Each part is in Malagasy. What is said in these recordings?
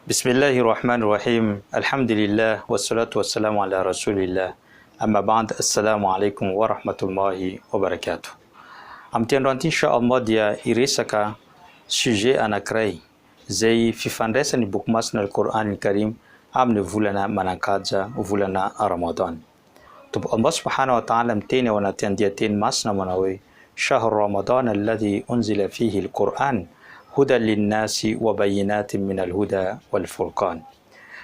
Bismillahirrahmanirrahim. Alhamdulillah wassalatu wassalamu ala rasulillah. Amma ba'd, assalamu alaikum wa rahmatullahi wa barakatuh. Amin'ity androany inshallah dia iresaka sujet anankiray zay fifandraisany boky masina al-Qur'an al-Karim amin'ny volana manan-kaja, volana Ramadan. Tombo Allah subhanahu wa ta'ala miteny ao anaty andian-teny masina manao hoe shahru Ramadan alladhi unzila fihi al-Qur'an hudan linnasi wa bayyinatin min al-huda wal furqan.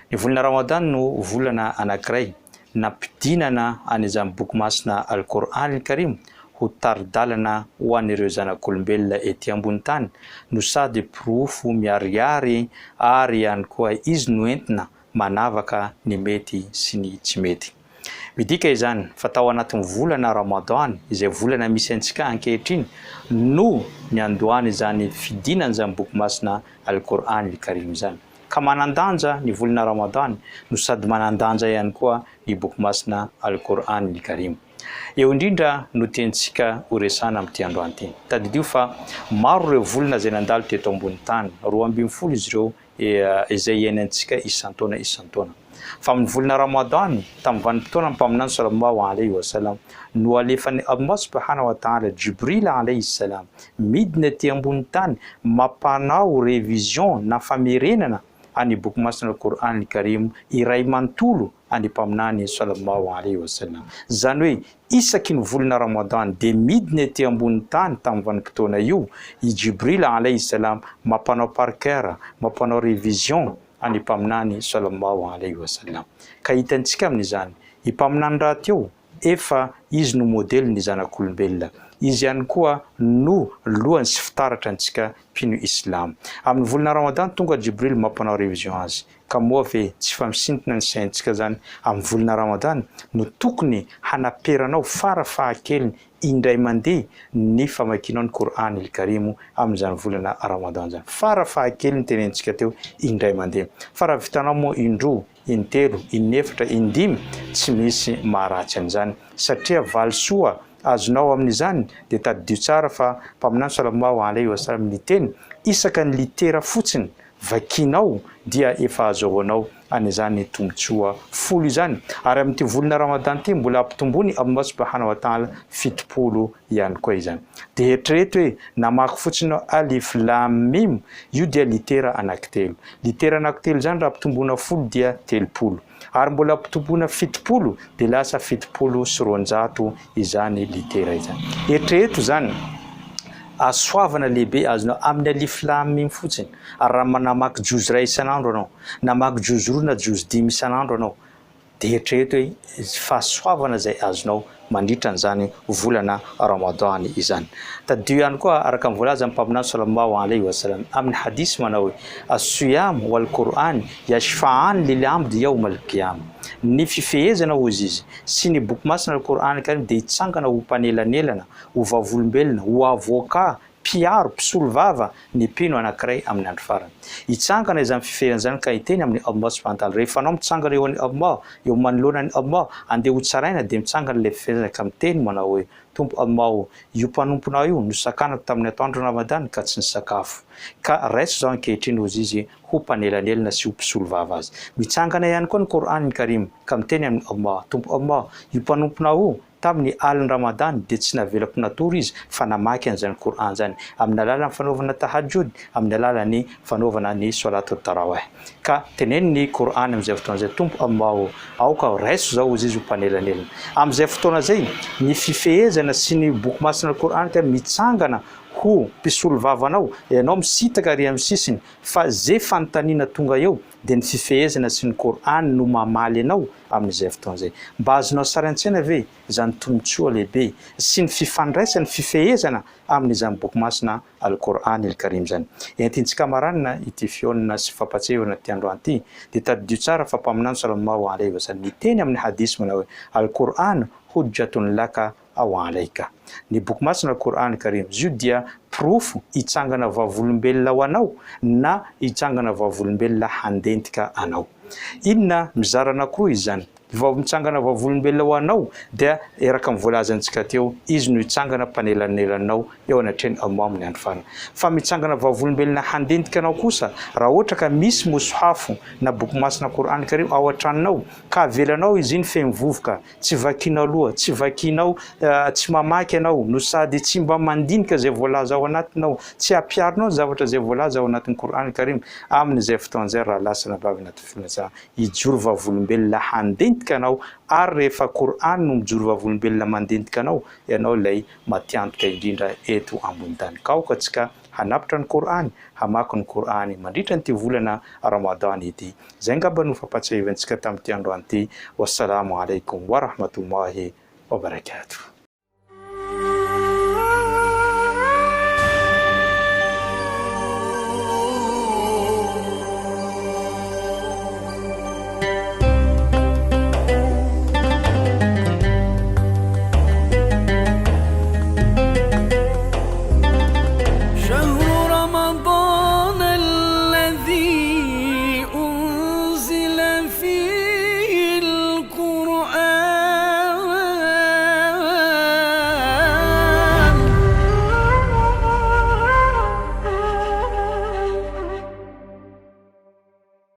Ny volana Ramadan no volana anankiray nampidinana an'izany boky masina al-Qur'an al-Karim ho taridalana ho an'ireo zanak'olombelona ety ambony tany no sady pirofo miariary ary ihany koa izy no entina manavaka ny mety sy ny tsy mety. Midika izany fa tao anatin'ny volana Ramadan izay volana misy antsika ankehitriny no ny andohany izany fidinana izany boky masina al-Qur'an al-Karim izany. Ka manandanja ny volana Ramadan no sady manandanja ihany koa ny boky masina al-Qur'an al-Karim. Eo indrindra no tiantsika ho resana amin'ity androany ity. Tadidio fa maro ireo volana izay nandalo teto ambony tany, 12 izy ireo izay iainantsika isan-taona. Fa amin'ny volana Ramadan tamin'ny vanim-potoana ny mpaminany sallallahu alayhi wa sallam no alefan'ny Allah subhanahu wa ta'ala Jibril alayhi salam midina ety ambony tany mampanao revision na famerenana any boky masina al-Qur'an al-Karim iray manontolo any mpaminany sallallahu alayhi wa sallam. Zany hoe isaky ny volana Ramadan de midina ety ambony tany tamin'ny vanim-potoana io i Jibril alayhi salam mampanao par cœur, mampanao revision any mpaminany sallallahu alayhi wa sallam. Ka hitantsika amin'izany i mpaminany raty eo efa izy no modely ny zanak'olombelona, izy ihany koa no lohany sy fitaratra antsika mpino Islam. Amin'ny volana Ramadan tonga Jibril mampanao revision azy. Ka moa ve tsy famsintona ny saintsika zany amin'ny volana Ramadan no tokony hanaperanao farafahakeliny indray mandeha ny famakinao ny Qur'an al-Karim amin'izany volana Ramadan zany. Farafahakeliny tenentsika teo indray mandeha. Fa raha vitanao moa indroa, intelo, inefatra, indimy tsy misy maharatsy an'izany satria valisoa azonao amin'izany de tadidio tsara fa mpaminany sallallahu alayhi wa sallam ny teny isaka ny litera fotsiny vakinao dia efa azahoanao an'izany tombotsoa 10 izany. Ary amin'ity volana Ramadan ity mbola ampitombony Allah subhanahu wa ta'ala 70 ihany koa izany. De eritrereto hoe namaky fotsiny alif lam mim io dia litera anankitelo. Litera anankitelo izany raha ampitombona 10 dia 30. Ary mbola ampitombona 70 de lasa 70 sy 200 izany litera izany. Eritrereto zany asoavana lehibe azonao amin'ny alif lam mim fotsiny. Ary raha manamaky juzy ray isan'andro anao, namaky juzy roa na juzy 10 isan'andro anao, de eritrereto hoe fahasoavana zay azonao mandritra an'izany volana Ramadan izany. Tadidio ihany koa araka ny voalaza amin'ny mpaminany sallallahu alayhi wa sallam amin'ny hadisy manao hoe as-siyam wal Qur'an yashfa'an lil 'abdi yawm al-qiyamah. Ny fifehezana hozy izy sy ny boky masina al-Qur'an al-Karim de hitsangana ho mpanelanelana, ho vavolombelona, ho avoka, piaro, pisolo vava ny mpino anankiray amin'ny andro farany. Hitsangana izany fifehezana zany ka hiteny amin'ny Allah subhanahu wa ta'ala. Rehefa anao mitsangana eo amin'ny Allah, eo manoloana ny Allah, andeha ho tsaraina de mitsangana le fifehezana ka miteny manao hoe Tompo Allah, io mpanomponao io nosakanako tamin'ny atoandro Ramadan ka tsy nisakafo. Ka raiso zao ankehitriny hozy izy ho mpanelanelana sy ho pisolo vava azy. Mitsangana ihany koa ny Qur'an al-Karim ka miteny amin'ny Allah, Tompo Allah, io mpanomponao io tamin'ny aliny Ramadan de tsy navelako natory izy fa namaky an'izany Qur'an zany amin'ny alalan'ny fanaovana tahajjud, amin'ny alalan'ny fanaovana ny salatu tarawih. Ka teneniny Qur'an amin'izay fotoana zay Tompo Allah, aoka raiso zao izy ho mpanelanelana. Amin'izay fotoana zay ny fifehezana sy ny boky masina al-Qur'an ka mitsangana ho pisolo vavanao, ianao misitaka ary amin'ny sisiny fa zay fanontaniana tonga eo de ny fifehezana sy ny Qur'an no mamaly anao amin'izay fotoana zay. Mba azonao sarantsena ve izany tombotsoa lehibe sy ny fifandraisany fifehezana amin'izany boky masina al-Qur'an al-Karim zany. Entiantsika maranina ity fionana sy fampatsehona ty androany ity de tadidio tsara fa mpaminany sallallahu alayhi wa sallam ny teny amin'ny hadisy manao hoe al-Qur'an hujjatun laka aw alayka. Ny boky masina al-Qur'an al-Karim io dia pirofo hitsangana vavolombelona ho anao na hitsangana vavolombelona handentika anao. Inona mizara anankiroa izy zany? vao mitsangana vavolombelona ho anao dia eraka mivolazantsika teo izy no itsangana mpanelanelanao eo anatreny Allah amin'ny andro farany. Fa mitsangana vavolombelona handentika anao kosa raha ohatra ka misy mosohafo na boky masina Qur'an Karim ao an-tranonao ka avelanao izy iny femivovoka, tsy vakianao loha, tsy vakianao, tsy mamaky anao no sady tsy mba mandinika zay voalaza ao anatinao, tsy ampiarinao zavatra zay voalaza ao anatin'ny Qur'an Karim, amin'izay fotoan'izay raha lasana vavy anaty filasa hijoro vavolombelona handentika anao ary rehefa Qur'an no mijoro vavolombelona mandentika anao ianao lay matiantoka indrindra eto ambony tany. Kaoka antsika hanapitra ny Qur'an, hamaky ny Qur'an mandritra nyty volana Ramadan ity. Zay ngamba no fampatsiavantsika tamin'ity androany ity. Wassalamu alaikum wa rahmatullahi wa barakatuh.